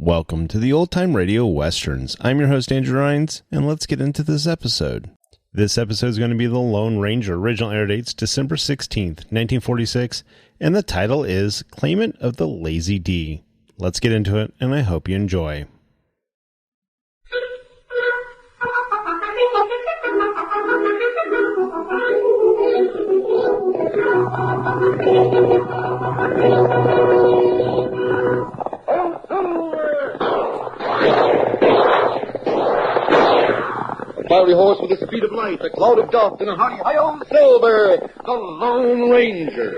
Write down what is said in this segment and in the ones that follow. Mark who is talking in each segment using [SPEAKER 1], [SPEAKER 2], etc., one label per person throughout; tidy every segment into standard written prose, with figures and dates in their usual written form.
[SPEAKER 1] Welcome to the Old Time Radio Westerns. I'm your host, Andrew Rhines, and let's get into this episode. This episode is going to be The Lone Ranger. Original air dates December 16th, 1946, and the title is Claimant of the Lazy D. Let's get into it, and I hope you enjoy.
[SPEAKER 2] A fiery horse with the speed of light, a cloud of dust, and a hearty hi-yo silver, the Lone Ranger.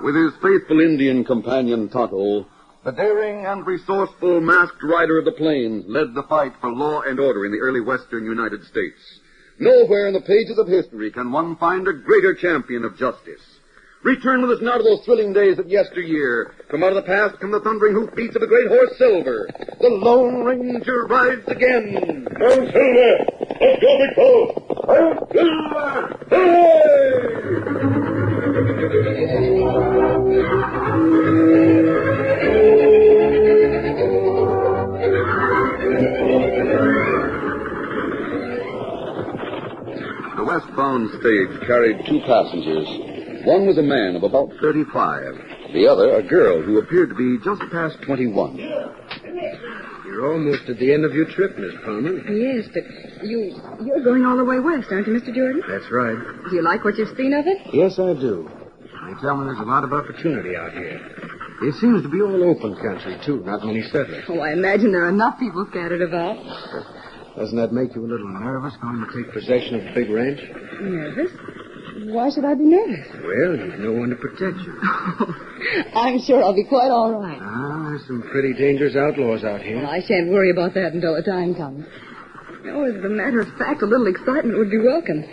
[SPEAKER 2] With his faithful Indian companion Tonto, the daring and resourceful masked rider of the plains led the fight for law and order in the early western United States. Nowhere in the pages of history can one find a greater champion of justice. Return with us now to those thrilling days of yesteryear. From out of the past come the thundering hoofbeats of the great horse Silver. The Lone Ranger rides again.
[SPEAKER 3] Come, Silver! Let's go, big fellow! Come, Silver! Hey!
[SPEAKER 2] The westbound stage carried two passengers. One was a man of about 35. The other, a girl who appeared to be just past 21.
[SPEAKER 4] You're almost at the end of your trip, Miss Palmer.
[SPEAKER 5] Yes, but you're going all the way west, aren't you, Mr. Jordan?
[SPEAKER 4] That's right.
[SPEAKER 5] Do you like what you've seen of it?
[SPEAKER 4] Yes, I do. They tell me there's a lot of opportunity out here. It seems to be all open country, too, not many settlers.
[SPEAKER 5] Oh, I imagine there are enough people scattered about.
[SPEAKER 4] Doesn't that make you a little nervous going to take possession of the big ranch?
[SPEAKER 5] Nervous? Why should I be nervous?
[SPEAKER 4] Well, you've no one to protect you.
[SPEAKER 5] I'm sure I'll be quite all right.
[SPEAKER 4] There's some pretty dangerous outlaws out here.
[SPEAKER 5] Well, I shan't worry about that until the time comes. Oh, as a matter of fact, a little excitement would be welcome.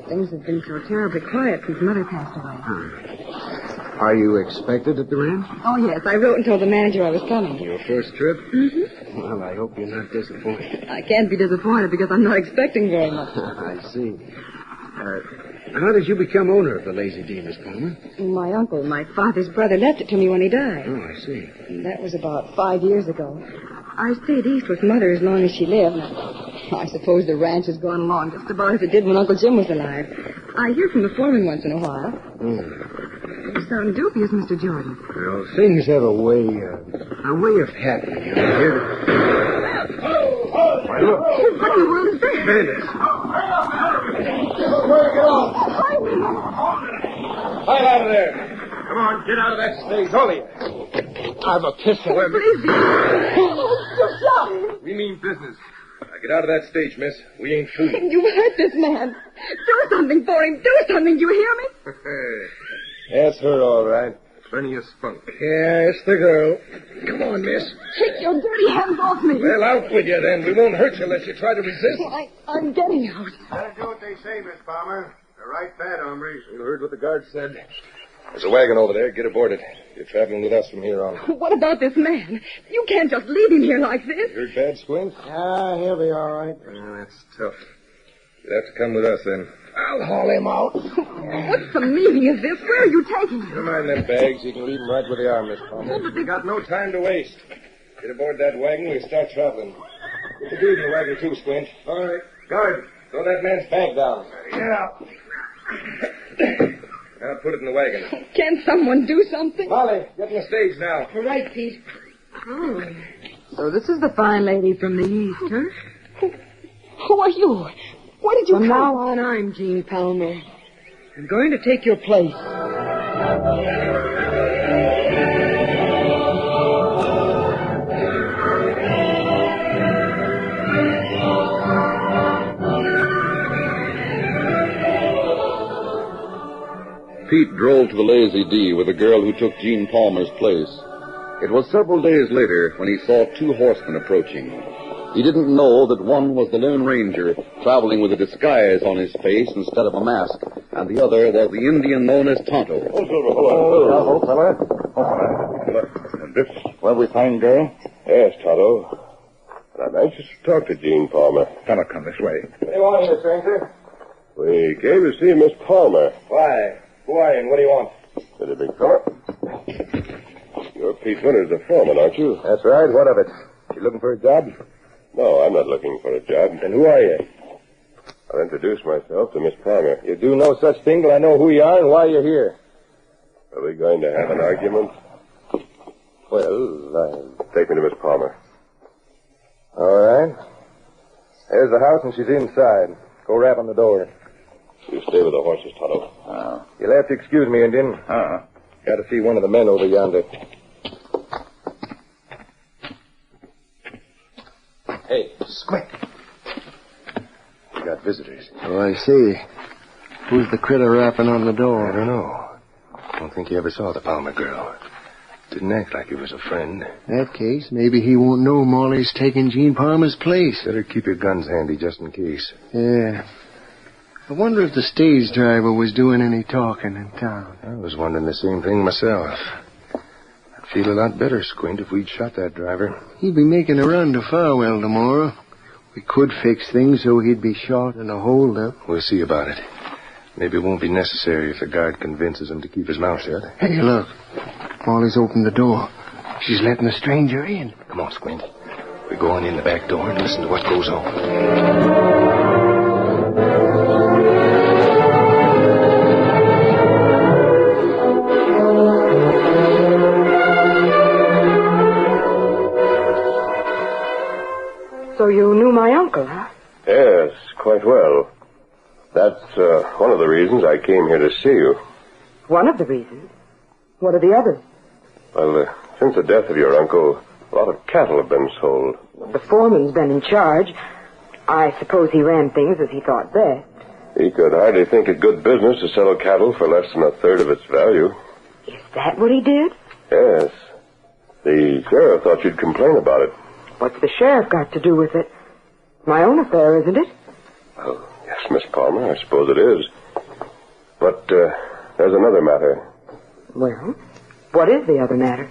[SPEAKER 5] Things have been so terribly quiet since Mother passed away.
[SPEAKER 4] Are you expected at the ranch?
[SPEAKER 5] Oh, yes. I wrote and told the manager I was coming.
[SPEAKER 4] Your first trip?
[SPEAKER 5] Mm-hmm.
[SPEAKER 4] Well, I hope you're not disappointed.
[SPEAKER 5] I can't be disappointed because I'm not expecting very much.
[SPEAKER 4] I see. How did you become owner of the Lazy D, Miss Palmer?
[SPEAKER 5] My uncle, my father's brother, left it to me when he died.
[SPEAKER 4] Oh, I see.
[SPEAKER 5] That was about 5 years ago. I stayed east with Mother as long as she lived. I suppose the ranch has gone along just about as it did when Uncle Jim was alive. I hear from the foreman once in a while. You sound dubious, Mr. Jordan.
[SPEAKER 4] Well, things have a way of happening. You know,
[SPEAKER 3] Why, look.
[SPEAKER 5] What in the world is this?
[SPEAKER 4] bandits.
[SPEAKER 3] Right out of there. Come on, get out of that stage, all of you.
[SPEAKER 4] I have a pistol.
[SPEAKER 5] Please, you shot.
[SPEAKER 3] We mean business. Now get out of that stage, miss. We ain't fooling.
[SPEAKER 5] You hurt this man. Do something for him. Do something. Do you hear me?
[SPEAKER 4] That's her, all right.
[SPEAKER 6] Plenty of spunk.
[SPEAKER 4] Yeah, it's the girl. Come on, miss.
[SPEAKER 5] Take your dirty hands off me.
[SPEAKER 6] Well, out with you, then. We won't hurt you unless you try to resist.
[SPEAKER 5] I'm getting out.
[SPEAKER 4] Better do what they say, Miss Palmer. They're right bad, hombres.
[SPEAKER 6] You heard what the guard said. There's a wagon over there. Get aboard it. You're traveling with us from here on.
[SPEAKER 5] What about this man? You can't just leave him here like this.
[SPEAKER 6] You heard bad, Squint?
[SPEAKER 4] Ah, he'll be all right.
[SPEAKER 6] Well, that's tough. You'll have to come with us, then.
[SPEAKER 4] I'll haul him out.
[SPEAKER 5] What's the meaning of this? Where are you taking him?
[SPEAKER 6] Never mind them bags. You can leave them right where they are, Miss Palmer. We got no time to waste. Get aboard that wagon. We'll start traveling. Get the dude in the wagon, too, Squint. All right. Guard, throw that man's bag down.
[SPEAKER 4] Yeah.
[SPEAKER 6] Now put it in the wagon.
[SPEAKER 5] Can't someone do something?
[SPEAKER 6] Molly, get in the stage now.
[SPEAKER 5] All right, Pete. Oh. So this is the fine lady from the East, huh? Who are you? Where did you come? From now on, I'm Jean Palmer. I'm going to take your place.
[SPEAKER 2] Pete drove to the Lazy D with the girl who took Jean Palmer's place. It was several days later when he saw two horsemen approaching. He didn't know that one was the Lone Ranger, traveling with a disguise on his face instead of a mask, and the other was the Indian known as Tonto.
[SPEAKER 3] Hello, fella. And this where we find girl? Yes, Tonto. And I'm anxious to talk to Jean Palmer.
[SPEAKER 6] Fella, come this way. What do you want here, stranger?
[SPEAKER 3] We came to see Miss Palmer.
[SPEAKER 6] Why? Who are you and what do you want?
[SPEAKER 3] Is it a big fella? You're Pete Winters, the foreman, aren't you?
[SPEAKER 6] That's right. What of it? You looking for a job?
[SPEAKER 3] No, I'm not looking for a job.
[SPEAKER 6] Then who are you?
[SPEAKER 3] I'll introduce myself to Miss Palmer.
[SPEAKER 6] You do no such thing till I know who you are and why you're here.
[SPEAKER 3] Are we going to have an argument? Well, take me to Miss Palmer.
[SPEAKER 6] All right. There's the house and she's inside. Go rap on the door.
[SPEAKER 3] You stay with the horses, Tonto.
[SPEAKER 6] You'll have to excuse me, Indian. Got to see one of the men over yonder. Hey, Squint. We got visitors.
[SPEAKER 4] Oh, I see. Who's the critter rapping on the door?
[SPEAKER 6] I don't know. Don't think he ever saw the Palmer girl. Didn't act like he was a friend.
[SPEAKER 4] In that case, maybe he won't know Molly's taking Jean Palmer's place.
[SPEAKER 6] Better keep your guns handy just in case.
[SPEAKER 4] Yeah. I wonder if the stage driver was doing any talking in town.
[SPEAKER 6] I was wondering the same thing myself. I'd feel a lot better, Squint, if we'd shot that driver.
[SPEAKER 4] He'd be making a run to Farwell tomorrow. We could fix things so he'd be shot in a holdup.
[SPEAKER 6] We'll see about it. Maybe it won't be necessary if the guard convinces him to keep his mouth shut.
[SPEAKER 4] Hey, look. Molly's opened the door. She's letting the stranger in.
[SPEAKER 6] Come on, Squint. We go on in the back door and listen to what goes on.
[SPEAKER 5] So you knew my uncle, huh?
[SPEAKER 3] Yes, quite well. That's one of the reasons I came here to see you.
[SPEAKER 5] One of the reasons. What are the others?
[SPEAKER 3] Well, since the death of your uncle, a lot of cattle have been sold.
[SPEAKER 5] The foreman's been in charge. I suppose he ran things as he thought best.
[SPEAKER 3] He could hardly think it good business to sell cattle for less than a third of its value.
[SPEAKER 5] Is that what he did?
[SPEAKER 3] Yes. The sheriff thought you'd complain about it.
[SPEAKER 5] What's the sheriff got to do with it? My own affair, isn't it?
[SPEAKER 3] Well, yes, Miss Palmer, I suppose it is. But there's another matter.
[SPEAKER 5] Well, what is the other matter?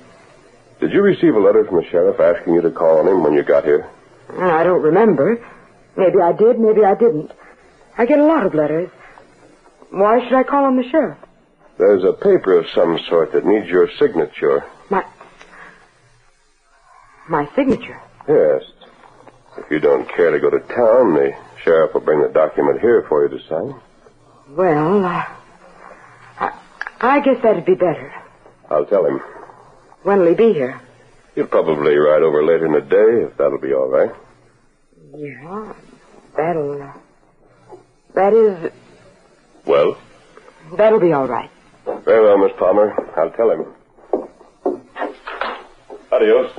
[SPEAKER 3] Did you receive a letter from the sheriff asking you to call on him when you got here?
[SPEAKER 5] I don't remember. Maybe I did, maybe I didn't. I get a lot of letters. Why should I call on the sheriff?
[SPEAKER 3] There's a paper of some sort that needs your signature.
[SPEAKER 5] My signature?
[SPEAKER 3] Yes. If you don't care to go to town, the sheriff will bring the document here for you to sign.
[SPEAKER 5] Well, I guess that'd be better.
[SPEAKER 3] I'll tell him.
[SPEAKER 5] When'll he be here?
[SPEAKER 3] He'll probably ride over later in the day, if that'll be all right.
[SPEAKER 5] Yeah, that is...
[SPEAKER 3] Well?
[SPEAKER 5] That'll be all right.
[SPEAKER 3] Very well, Miss Palmer. I'll tell him. Adios.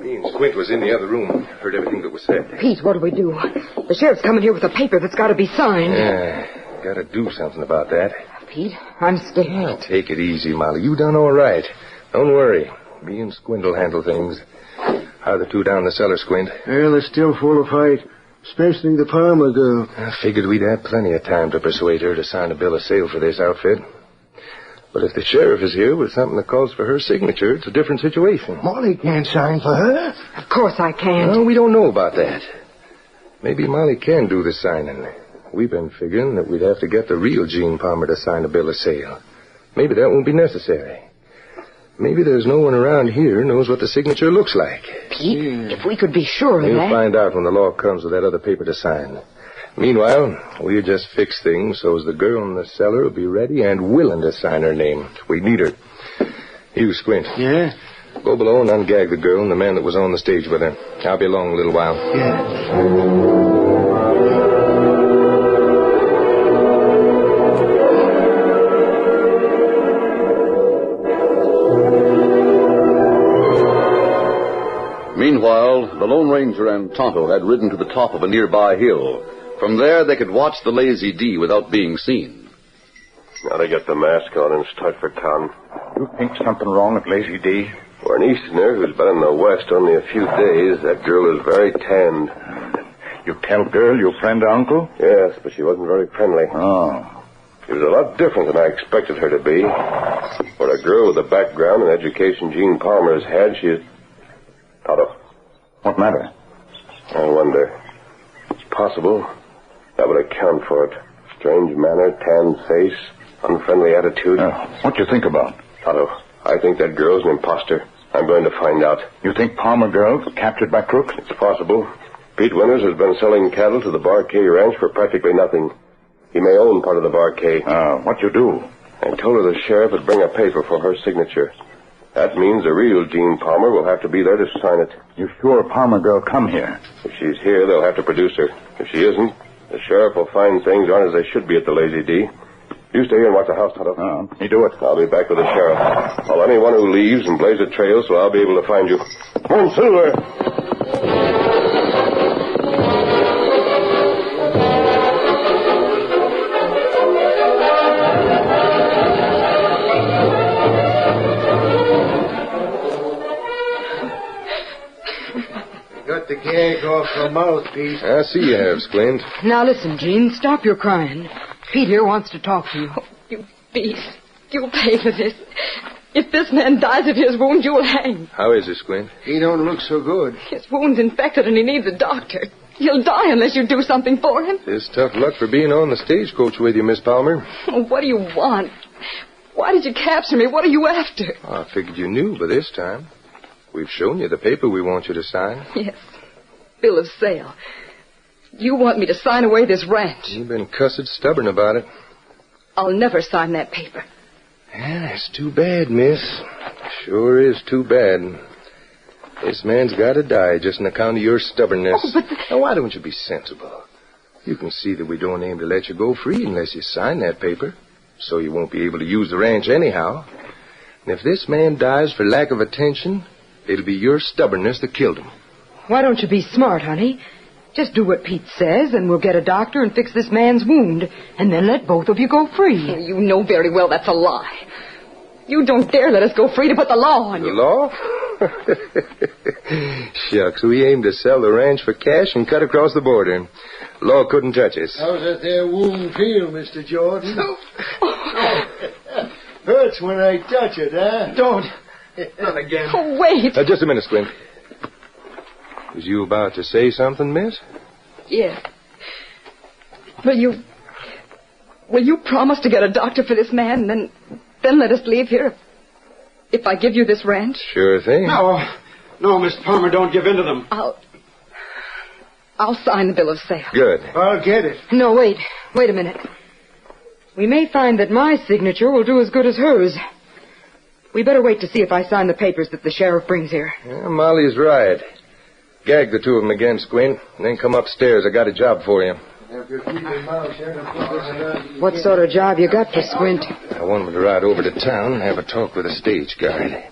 [SPEAKER 6] Me and Squint was in the other room. Heard everything that was said.
[SPEAKER 5] Pete, what do we do? The sheriff's coming here with a paper that's got to be signed.
[SPEAKER 6] Yeah. Gotta do something about that.
[SPEAKER 5] Pete, I'm scared.
[SPEAKER 6] Oh, take it easy, Molly. You done all right. Don't worry. Me and Squint will handle things. How are the two down the cellar, Squint?
[SPEAKER 7] Well, they're still full of fight, especially the Palmer girl.
[SPEAKER 6] I figured we'd have plenty of time to persuade her to sign a bill of sale for this outfit. But if the sheriff is here with something that calls for her signature, it's a different situation.
[SPEAKER 7] Molly can't sign for her.
[SPEAKER 5] Of course I can't.
[SPEAKER 6] Well, we don't know about that. Maybe Molly can do the signing. We've been figuring that we'd have to get the real Gene Palmer to sign a bill of sale. Maybe that won't be necessary. Maybe there's no one around here who knows what the signature looks like.
[SPEAKER 5] Pete, if we could be sure of
[SPEAKER 6] We'll
[SPEAKER 5] that.
[SPEAKER 6] find out when the law comes with that other paper to sign. Meanwhile, we'll just fix things so as the girl in the cellar will be ready and willing to sign her name. We need her. You, Squint.
[SPEAKER 7] Yeah?
[SPEAKER 6] Go below and ungag the girl and the man that was on the stage with her. I'll be along a little while.
[SPEAKER 7] Yeah.
[SPEAKER 2] Meanwhile, the Lone Ranger and Tonto had ridden to the top of a nearby hill. From there, they could watch the Lazy D without being seen.
[SPEAKER 3] Now they get the mask on and start for town.
[SPEAKER 8] You think something wrong at Lazy D?
[SPEAKER 3] For an Easterner who's been in the West only a few days, that girl is very tanned.
[SPEAKER 8] You tell girl your friend or uncle?
[SPEAKER 3] Yes, but she wasn't very friendly.
[SPEAKER 8] Oh.
[SPEAKER 3] She was a lot different than I expected her to be. For a girl with the background and education Gene Palmer's had, she is... Tonto.
[SPEAKER 8] What matter?
[SPEAKER 3] I wonder. It's possible. That would account for it. Strange manner, tanned face, unfriendly attitude.
[SPEAKER 8] What do you think about?
[SPEAKER 3] Tonto, I think that girl's an imposter. I'm going to find out.
[SPEAKER 8] You think Palmer girl captured by crooks?
[SPEAKER 3] It's possible. Pete Winters has been selling cattle to the Barquet Ranch for practically nothing. He may own part of the Barquet.
[SPEAKER 8] What you do?
[SPEAKER 3] I told her the sheriff would bring a paper for her signature. That means the real Gene Palmer will have to be there to sign it.
[SPEAKER 8] You sure Palmer girl come here?
[SPEAKER 3] If she's here, they'll have to produce her. If she isn't, the sheriff will find things aren't as they should be at the Lazy D. You stay here and watch the house, Tonto.
[SPEAKER 8] You do it.
[SPEAKER 3] I'll be back with the sheriff. I'll anyone who leaves and blaze a trail so I'll be able to find you. Come on, Silver!
[SPEAKER 7] Got the gag off her mouth, Pete.
[SPEAKER 6] I see you have, Squint.
[SPEAKER 5] Now listen, Gene, stop your crying. Pete here wants to talk to you.
[SPEAKER 9] Oh, you beast. You'll pay for this. If this man dies of his wound, you'll hang.
[SPEAKER 6] How is it, Squint?
[SPEAKER 7] He don't look so good.
[SPEAKER 9] His wound's infected and he needs a doctor. He'll die unless you do something for him.
[SPEAKER 6] It's tough luck for being on the stagecoach with you, Miss Palmer.
[SPEAKER 9] Oh, what do you want? Why did you capture me? What are you after?
[SPEAKER 6] I figured you knew by this time. We've shown you the paper we want you to sign.
[SPEAKER 9] Yes. Bill of sale. You want me to sign away this ranch.
[SPEAKER 6] You've been cussed stubborn about it.
[SPEAKER 9] I'll never sign that paper.
[SPEAKER 6] Yeah, that's too bad, miss. Sure is too bad. This man's got to die just on account of your stubbornness.
[SPEAKER 9] Oh, but...
[SPEAKER 6] Now, why don't you be sensible? You can see that we don't aim to let you go free unless you sign that paper. So you won't be able to use the ranch anyhow. And if this man dies for lack of attention, it'll be your stubbornness that killed him.
[SPEAKER 5] Why don't you be smart, honey? Just do what Pete says, and we'll get a doctor and fix this man's wound, and then let both of you go free.
[SPEAKER 9] Oh, you know very well that's a lie. You don't dare let us go free to put the law on you.
[SPEAKER 6] The law? Shucks, we aim to sell the ranch for cash and cut across the border. Law couldn't touch us.
[SPEAKER 7] How's that there wound feel, Mr. Jordan? Hurts when I touch it, huh?
[SPEAKER 6] Don't. Not again.
[SPEAKER 9] Oh, wait.
[SPEAKER 6] Just a minute, Squint. Was you about to say something, miss?
[SPEAKER 9] Yes. Will you promise to get a doctor for this man and then let us leave here if I give you this ranch?
[SPEAKER 6] Sure thing.
[SPEAKER 4] No, Miss Palmer, don't give in to them.
[SPEAKER 9] I'll sign the bill of sale.
[SPEAKER 6] Good.
[SPEAKER 7] I'll get it.
[SPEAKER 5] No, wait a minute. We may find that my signature will do as good as hers. We better wait to see if I sign the papers that the sheriff brings here.
[SPEAKER 6] Yeah, Molly's right. Gag the two of them again, Squint, and then come upstairs. I got a job for you.
[SPEAKER 5] What sort of job you got for Squint?
[SPEAKER 6] I want him to ride over to town and have a talk with the stage guard.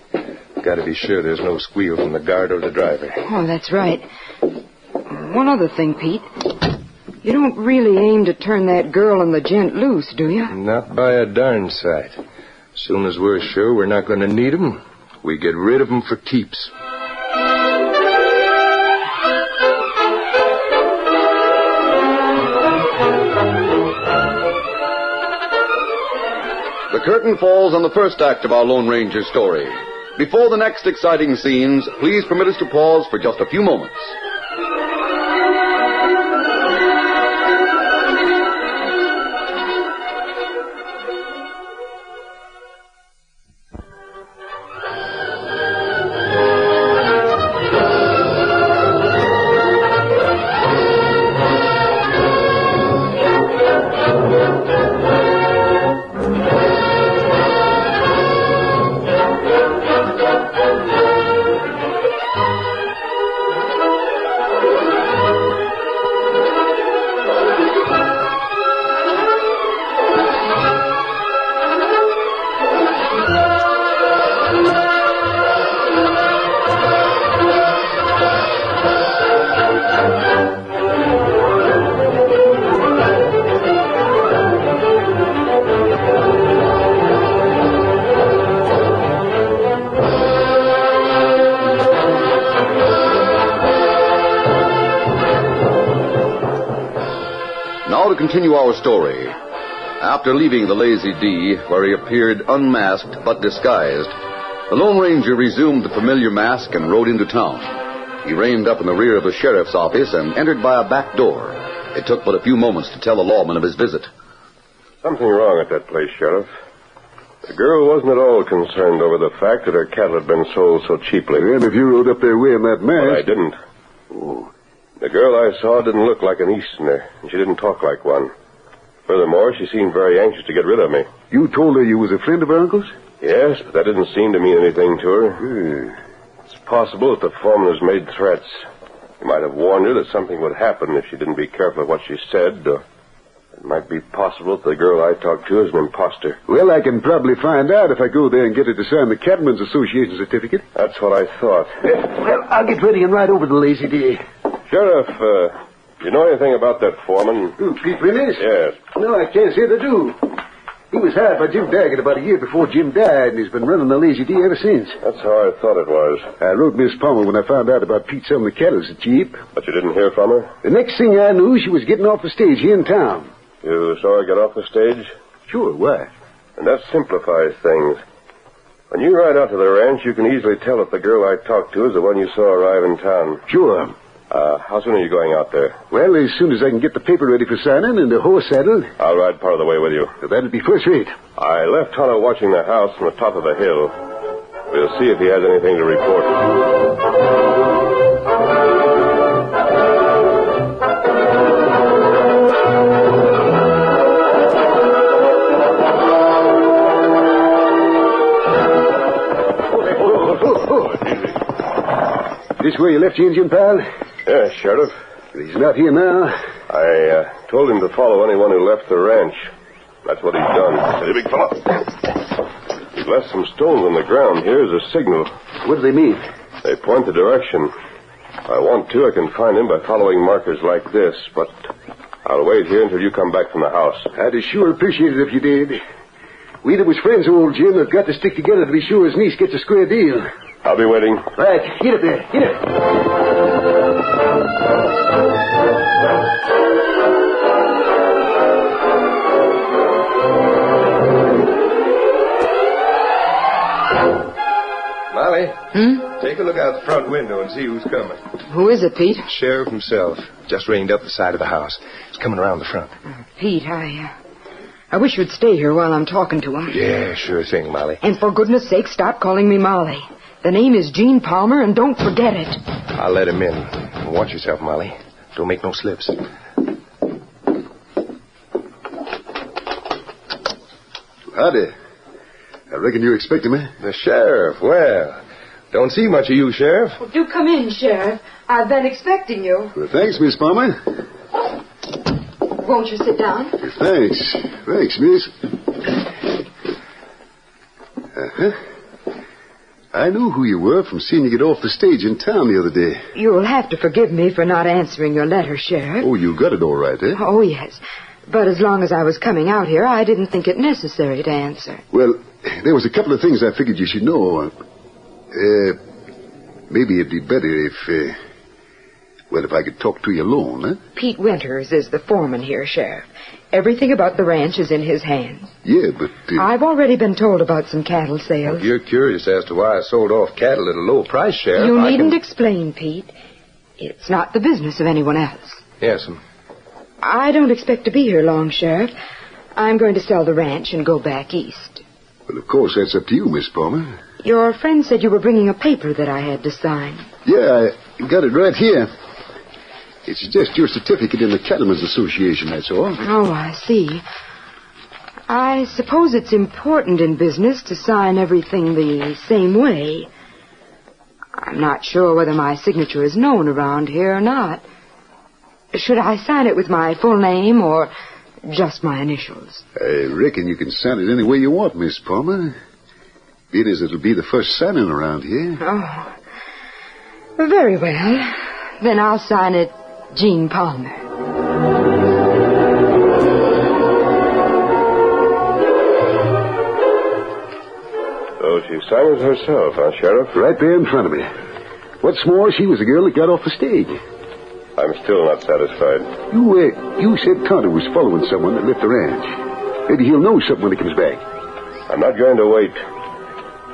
[SPEAKER 6] Got to be sure there's no squeal from the guard or the driver.
[SPEAKER 5] Oh, that's right. One other thing, Pete.
[SPEAKER 9] You don't really aim to turn that girl and the gent loose, do you?
[SPEAKER 6] Not by a darn sight. As soon as we're sure we're not going to need 'em, we get rid of 'em for keeps.
[SPEAKER 2] The curtain falls on the first act of our Lone Ranger story. Before the next exciting scenes, please permit us to pause for just a few moments. Now to continue our story. After leaving the Lazy D, where he appeared unmasked but disguised, the Lone Ranger resumed the familiar mask and rode into town. He reined up in the rear of the sheriff's office and entered by a back door. It took but a few moments to tell the lawman of his visit.
[SPEAKER 3] Something wrong at that place, Sheriff. The girl wasn't at all concerned over the fact that her cattle had been sold so cheaply.
[SPEAKER 7] Well, if you rode up there wearing that mask...
[SPEAKER 3] But I didn't.
[SPEAKER 7] Oh.
[SPEAKER 3] The girl I saw didn't look like an Easterner, and she didn't talk like one. Furthermore, she seemed very anxious to get rid of me.
[SPEAKER 7] You told her you was a friend of her uncle's?
[SPEAKER 3] Yes, but that didn't seem to mean anything to her. It's possible that the foreman has made threats. He might have warned her that something would happen if she didn't be careful of what she said, or it might be possible that the girl I talked to is an imposter.
[SPEAKER 7] Well, I can probably find out if I go there and get her to sign the Cattlemen's Association certificate.
[SPEAKER 3] That's what I thought.
[SPEAKER 7] Well, I'll get ready and ride over to the Lazy D.
[SPEAKER 3] Sheriff, do you know anything about that foreman?
[SPEAKER 7] Who, Pete Willis?
[SPEAKER 3] Yes.
[SPEAKER 7] No, I can't say I do. He was hired by Jim Daggett about a year before Jim died, and he's been running the Lazy D ever since.
[SPEAKER 3] That's how I thought it was.
[SPEAKER 7] I wrote Miss Palmer when I found out about Pete selling the cattle so cheap.
[SPEAKER 3] But you didn't hear from her?
[SPEAKER 7] The next thing I knew, she was getting off the stage here in town.
[SPEAKER 3] You saw her get off the stage?
[SPEAKER 7] Sure, why?
[SPEAKER 3] And that simplifies things. When you ride out to the ranch, you can easily tell if the girl I talked to is the one you saw arrive in town.
[SPEAKER 7] Sure.
[SPEAKER 3] How soon are you going out there?
[SPEAKER 7] Well, as soon as I can get the paper ready for signing and the horse saddled.
[SPEAKER 3] I'll ride part of the way with you.
[SPEAKER 7] That'll be first rate.
[SPEAKER 3] I left Hunter watching the house from the top of the hill. We'll see if he has anything to report.
[SPEAKER 7] This where you left your Indian pal?
[SPEAKER 3] Yes, Sheriff.
[SPEAKER 7] He's not here now.
[SPEAKER 3] I told him to follow anyone who left the ranch. That's what he's done. Steady, big fellow. He's left some stones on the ground here as a signal.
[SPEAKER 7] What do they mean?
[SPEAKER 3] They point the direction. If I want to, I can find him by following markers like this, but I'll wait here until you come back from the house.
[SPEAKER 7] I'd sure appreciate it if you did. We that was friends of old Jim have got to stick together to be sure his niece gets a square deal.
[SPEAKER 3] I'll be waiting.
[SPEAKER 7] Right, get up there. Get up.
[SPEAKER 6] Molly? Take a look out the front window and see who's coming.
[SPEAKER 9] Who is it, Pete?
[SPEAKER 6] Sheriff himself. Just reined up the side of the house. He's coming around the front.
[SPEAKER 9] Pete, I wish you'd stay here while I'm talking to him.
[SPEAKER 6] Yeah, sure thing, Molly.
[SPEAKER 9] And for goodness sake, stop calling me Molly. The name is Gene Palmer, and don't forget it.
[SPEAKER 6] I'll let him in. Watch yourself, Molly. Don't make no slips.
[SPEAKER 7] Howdy. I reckon you're expecting me.
[SPEAKER 6] The sheriff. Well, don't see much of you, Sheriff.
[SPEAKER 5] Well, do come in, Sheriff. I've been expecting you.
[SPEAKER 7] Well, thanks, Miss Palmer.
[SPEAKER 5] Won't you sit down?
[SPEAKER 7] Thanks. Thanks, miss. I knew who you were from seeing you get off the stage in town the other day.
[SPEAKER 5] You'll have to forgive me for not answering your letter, Sheriff.
[SPEAKER 7] Oh, you got it all right, eh?
[SPEAKER 5] Oh, yes. But as long as I was coming out here, I didn't think it necessary to answer.
[SPEAKER 7] Well, there was a couple of things I figured you should know. Maybe it'd be better if I could talk to you alone, huh?
[SPEAKER 5] Pete Winters is the foreman here, Sheriff. Everything about the ranch is in his hands.
[SPEAKER 7] Yeah, but...
[SPEAKER 5] I've already been told about some cattle sales.
[SPEAKER 6] If you're curious as to why I sold off cattle at a low price, Sheriff,
[SPEAKER 5] You needn't explain, Pete. It's not the business of anyone else.
[SPEAKER 6] Yes,
[SPEAKER 5] I don't expect to be here long, Sheriff. I'm going to sell the ranch and go back east.
[SPEAKER 7] Well, of course, that's up to you, Miss Palmer.
[SPEAKER 5] Your friend said you were bringing a paper that I had to sign.
[SPEAKER 7] Yeah, I got it right here. It's just your certificate in the Cattlemen's Association, that's all.
[SPEAKER 5] Oh, I see. I suppose it's important in business to sign everything the same way. I'm not sure whether my signature is known around here or not. Should I sign it with my full name or just my initials?
[SPEAKER 7] I reckon you can sign it any way you want, Miss Palmer. Being as it'll be the first signing around here.
[SPEAKER 5] Oh, very well. Then I'll sign it Jean Palmer.
[SPEAKER 3] Oh, she signed it herself, huh, Sheriff?
[SPEAKER 7] Right there in front of me. What's more, she was the girl that got off the stage.
[SPEAKER 3] I'm still not satisfied.
[SPEAKER 7] You said Carter was following someone that left the ranch. Maybe he'll know something when he comes back.
[SPEAKER 3] I'm not going to wait.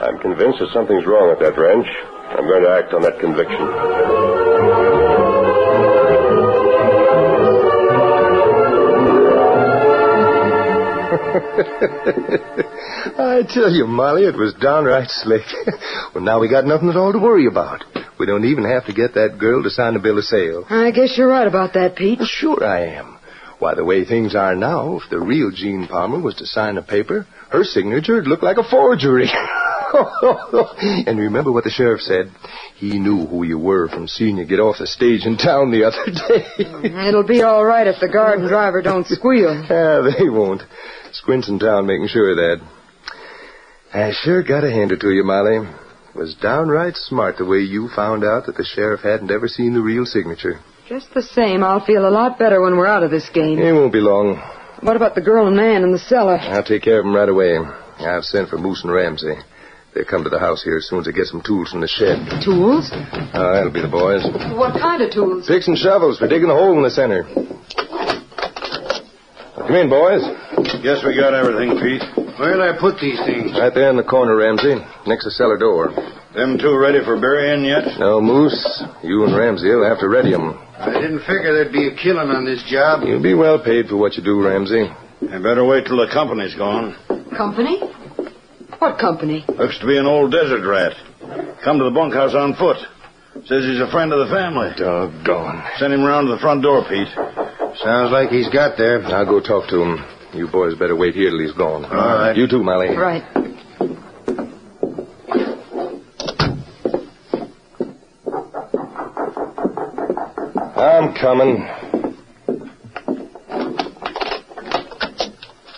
[SPEAKER 3] I'm convinced that something's wrong at that ranch. I'm going to act on that conviction.
[SPEAKER 6] I tell you, Molly, it was downright slick. Well, now we got nothing at all to worry about. We don't even have to get that girl to sign a bill of sale.
[SPEAKER 5] I guess you're right about that, Pete.
[SPEAKER 6] Well, sure I am. Why, the way things are now, if the real Jean Palmer was to sign a paper, her signature would look like a forgery. And remember what the sheriff said. He knew who you were from seeing you get off the stage in town the other day.
[SPEAKER 5] It'll be all right if the guard and driver don't squeal.
[SPEAKER 6] They won't. Squint's in town making sure of that. I sure gotta hand it to you, Molly. It was downright smart the way you found out that the sheriff hadn't ever seen the real signature.
[SPEAKER 5] Just the same, I'll feel a lot better when we're out of this game.
[SPEAKER 6] It won't be long.
[SPEAKER 5] What about the girl and man in the cellar?
[SPEAKER 6] I'll take care of them right away. I've sent for Moose and Ramsey. They'll come to the house here as soon as they get some tools from the shed.
[SPEAKER 5] Tools?
[SPEAKER 6] That'll be the boys.
[SPEAKER 5] What kind of tools?
[SPEAKER 6] Picks and shovels for digging a hole in the center. Come in, boys.
[SPEAKER 10] Guess we got everything, Pete. Where'd I put these things?
[SPEAKER 6] Right there in the corner, Ramsey, next to the cellar door.
[SPEAKER 10] Them two ready for burying yet?
[SPEAKER 6] No, Moose. You and Ramsey will have to ready them.
[SPEAKER 10] I didn't figure there'd be a killing on this job.
[SPEAKER 6] You'll be well paid for what you do, Ramsey.
[SPEAKER 10] I better wait till the company's gone.
[SPEAKER 5] Company? What company?
[SPEAKER 10] Looks to be an old desert rat. Come to the bunkhouse on foot. Says he's a friend of the family.
[SPEAKER 6] Doggone.
[SPEAKER 10] Send him round to the front door, Pete. Sounds like he's got there.
[SPEAKER 6] I'll go talk to him. You boys better wait here till he's gone.
[SPEAKER 10] All right.
[SPEAKER 6] You too, Molly.
[SPEAKER 5] Right.
[SPEAKER 6] I'm coming.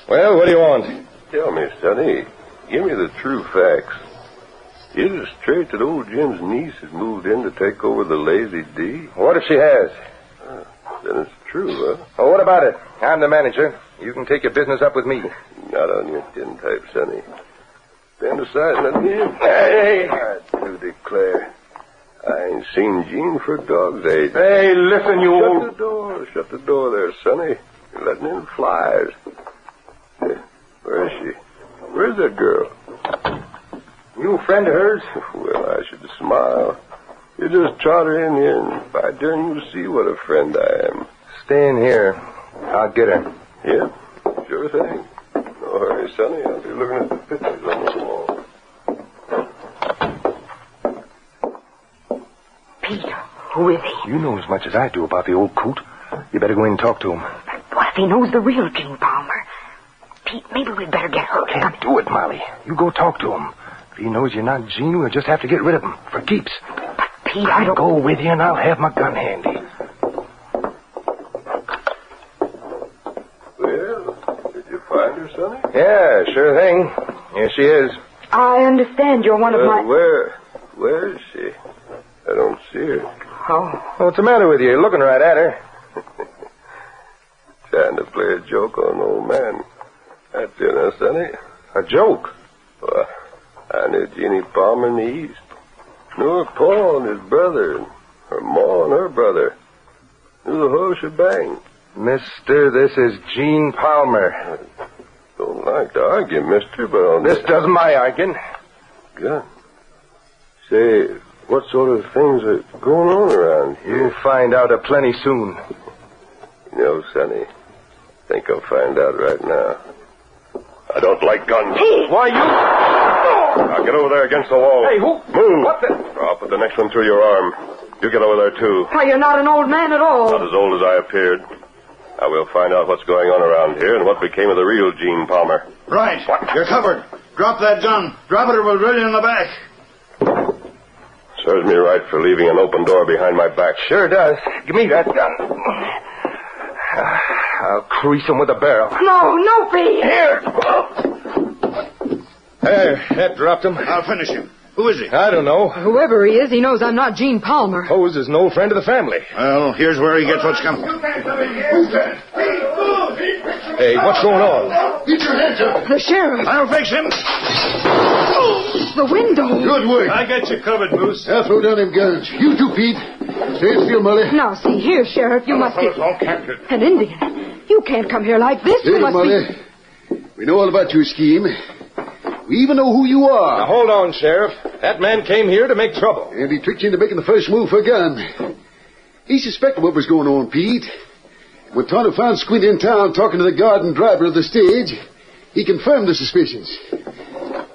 [SPEAKER 6] Well, what do you want?
[SPEAKER 3] Tell me, Sonny. Give me the true facts. Is it straight that old Jim's niece has moved in to take over the Lazy D?
[SPEAKER 6] What if she has?
[SPEAKER 3] Then it's true, huh?
[SPEAKER 6] Oh, what about it? I'm the manager. You can take your business up with me.
[SPEAKER 3] Not on your tin type, Sonny. Stand aside and let me in. Hey! I do declare. I ain't seen Jean for a dog's age.
[SPEAKER 6] Hey, listen, you old...
[SPEAKER 3] Shut the door there, Sonny. You're letting in flies. Hey, where is she? Where's that girl?
[SPEAKER 6] You a friend of hers?
[SPEAKER 3] Well, I should smile. You just trot her in here, and by turn you'll see what a friend I am.
[SPEAKER 6] Stay in here. I'll get her.
[SPEAKER 3] Yeah, sure thing. No hurry, Sonny. I'll be looking at the pictures on the wall.
[SPEAKER 5] Peter, who is he?
[SPEAKER 6] You know as much as I do about the old coot. You better go in and talk to him.
[SPEAKER 5] What if he knows the real Jean Palmer? Pete, maybe we'd better get her.
[SPEAKER 6] Can't do it, Molly. You go talk to him. If he knows you're not Jean, we'll just have to get rid of him. For keeps.
[SPEAKER 5] But, Pete, I don't...
[SPEAKER 6] Go with you and I'll have my gun handy.
[SPEAKER 3] Well, did you find her, Sonny?
[SPEAKER 6] Yeah, sure thing. Here she is.
[SPEAKER 9] I understand you're one of my...
[SPEAKER 3] Where is she? I don't see her.
[SPEAKER 6] Oh, what's the matter with you? You're looking right at her.
[SPEAKER 3] Trying to play a joke on an old man. That's it, Sonny.
[SPEAKER 6] A joke?
[SPEAKER 3] Well, I knew Jeannie Palmer in the East. Knew her pa and his brother, and her ma and her brother. Knew the whole shebang.
[SPEAKER 6] Mister, this is Jean Palmer.
[SPEAKER 3] Don't like to argue, mister, but on
[SPEAKER 6] This does my arguing.
[SPEAKER 3] Good. Say, what sort of things are going on around here?
[SPEAKER 6] You'll find out plenty soon.
[SPEAKER 3] You know, Sonny, I think I'll find out right now. I don't like guns.
[SPEAKER 6] Why, you...
[SPEAKER 3] Now get over there against the wall.
[SPEAKER 6] Hey, who?
[SPEAKER 3] Move.
[SPEAKER 6] What the...
[SPEAKER 3] I'll put the next one through your arm. You get over there, too.
[SPEAKER 9] Why, you're not an old man at all.
[SPEAKER 3] Not as old as I appeared. Now we'll find out what's going on around here and what became of the real Gene Palmer.
[SPEAKER 10] Right. What? You're covered. Drop that gun. Drop it or we'll drill you in the back.
[SPEAKER 3] Serves me right for leaving an open door behind my back.
[SPEAKER 6] Sure does. Give me that gun. I'll crease him with a barrel.
[SPEAKER 9] No, Pete.
[SPEAKER 6] Here. There, that dropped him.
[SPEAKER 10] I'll finish him. Who is he?
[SPEAKER 6] I don't know.
[SPEAKER 9] Whoever he is, he knows I'm not Jean Palmer.
[SPEAKER 6] Pose is an old friend of the family.
[SPEAKER 10] Well, here's where he gets what's coming.
[SPEAKER 6] Hey, what's going on?
[SPEAKER 7] Get your hands up.
[SPEAKER 9] The sheriff.
[SPEAKER 10] I'll fix him.
[SPEAKER 9] The window.
[SPEAKER 7] Good work.
[SPEAKER 10] I got you covered, Moose.
[SPEAKER 7] Now throw down them guns. You too, Pete. Stay still, Molly.
[SPEAKER 9] Now, see here, Sheriff, you must be...
[SPEAKER 10] All captured.
[SPEAKER 9] An Indian. You can't come here like this. You
[SPEAKER 7] Hey,
[SPEAKER 9] must
[SPEAKER 7] Molly. We know all about your scheme. We even know who you
[SPEAKER 6] Now,
[SPEAKER 7] are.
[SPEAKER 6] hold on, Sheriff. That man came here to make trouble.
[SPEAKER 7] And he tricked you into making the first move for a gun. He suspected what was going on, Pete. When Tonto found Squint in town talking to the guard and driver of the stage, he confirmed the suspicions.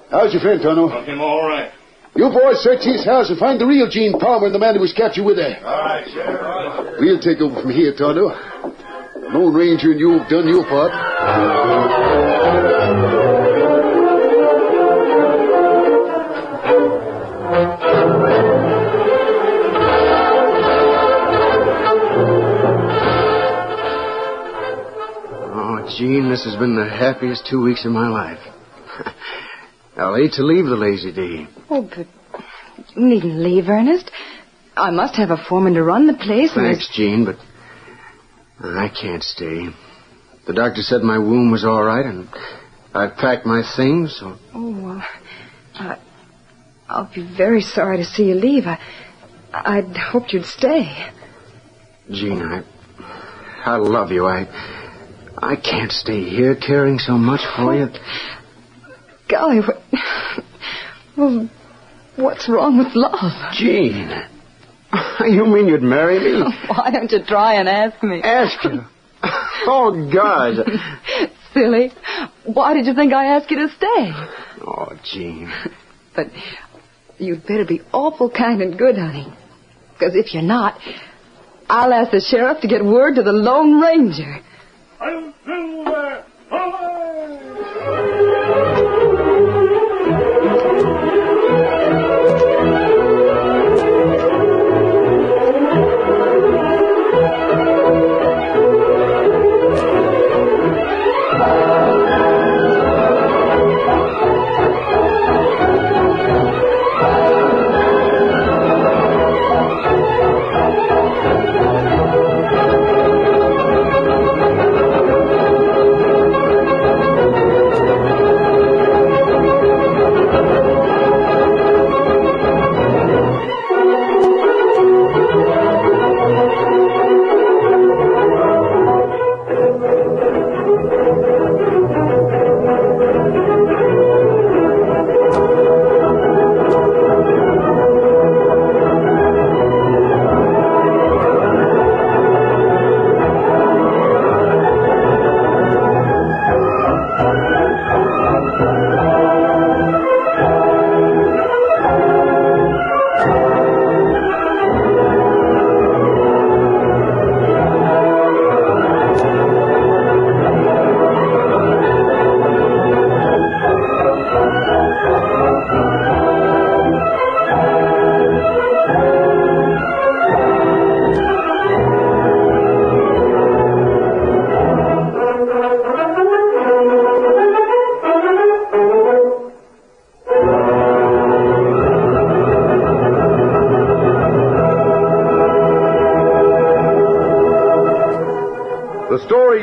[SPEAKER 7] How's your friend, Tonto?
[SPEAKER 10] Him all right.
[SPEAKER 7] You boys search his house and find the real Gene Palmer and the man who was captured with her.
[SPEAKER 10] All right, Sheriff. All right.
[SPEAKER 7] We'll take over from here, Tonto. The Lone Ranger and you have done your part.
[SPEAKER 4] Gene, this has been the happiest 2 weeks of my life. I'll hate to leave the lazy day.
[SPEAKER 5] Oh, but you needn't leave, Ernest. I must have a foreman to run the place.
[SPEAKER 4] Thanks, Gene, but I can't stay. The doctor said my wound was all right, and I've packed my things, so...
[SPEAKER 5] Oh, I'll be very sorry to see you leave. I'd hoped you'd stay.
[SPEAKER 4] Gene, I love you. I can't stay here caring so much for you.
[SPEAKER 5] Golly, what's wrong with love?
[SPEAKER 4] Gene, you mean you'd marry me?
[SPEAKER 5] Why don't you try and ask me?
[SPEAKER 4] Ask you? Oh, God.
[SPEAKER 5] Silly. Why did you think I asked you to stay?
[SPEAKER 4] Oh, Gene.
[SPEAKER 5] But you'd better be awful kind and good, honey. Because if you're not, I'll ask the sheriff to get word to the Lone Ranger.
[SPEAKER 10] I'm Silver!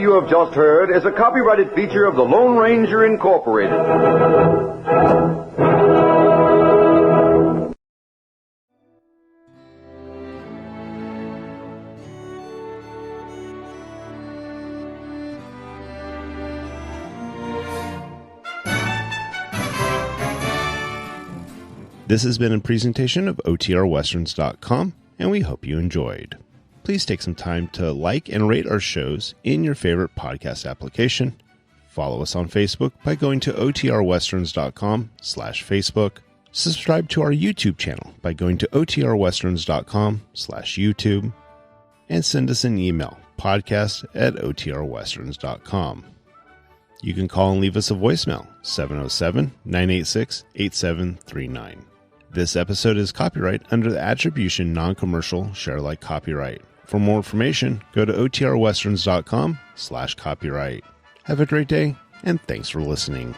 [SPEAKER 2] you have just heard is a copyrighted feature of the Lone Ranger Incorporated.
[SPEAKER 1] This has been a presentation of OTRWesterns.com, and we hope you enjoyed. Please take some time to like and rate our shows in your favorite podcast application. Follow us on Facebook by going to OTRWesterns.com/Facebook. Subscribe to our YouTube channel by going to OTRWesterns.com/YouTube. And send us an email, podcast@OTRWesterns.com. You can call and leave us a voicemail, 707-986-8739. This episode is copyright under the Attribution Non-Commercial Share-alike copyright. For more information, go to OTRWesterns.com/copyright. Have a great day, and thanks for listening.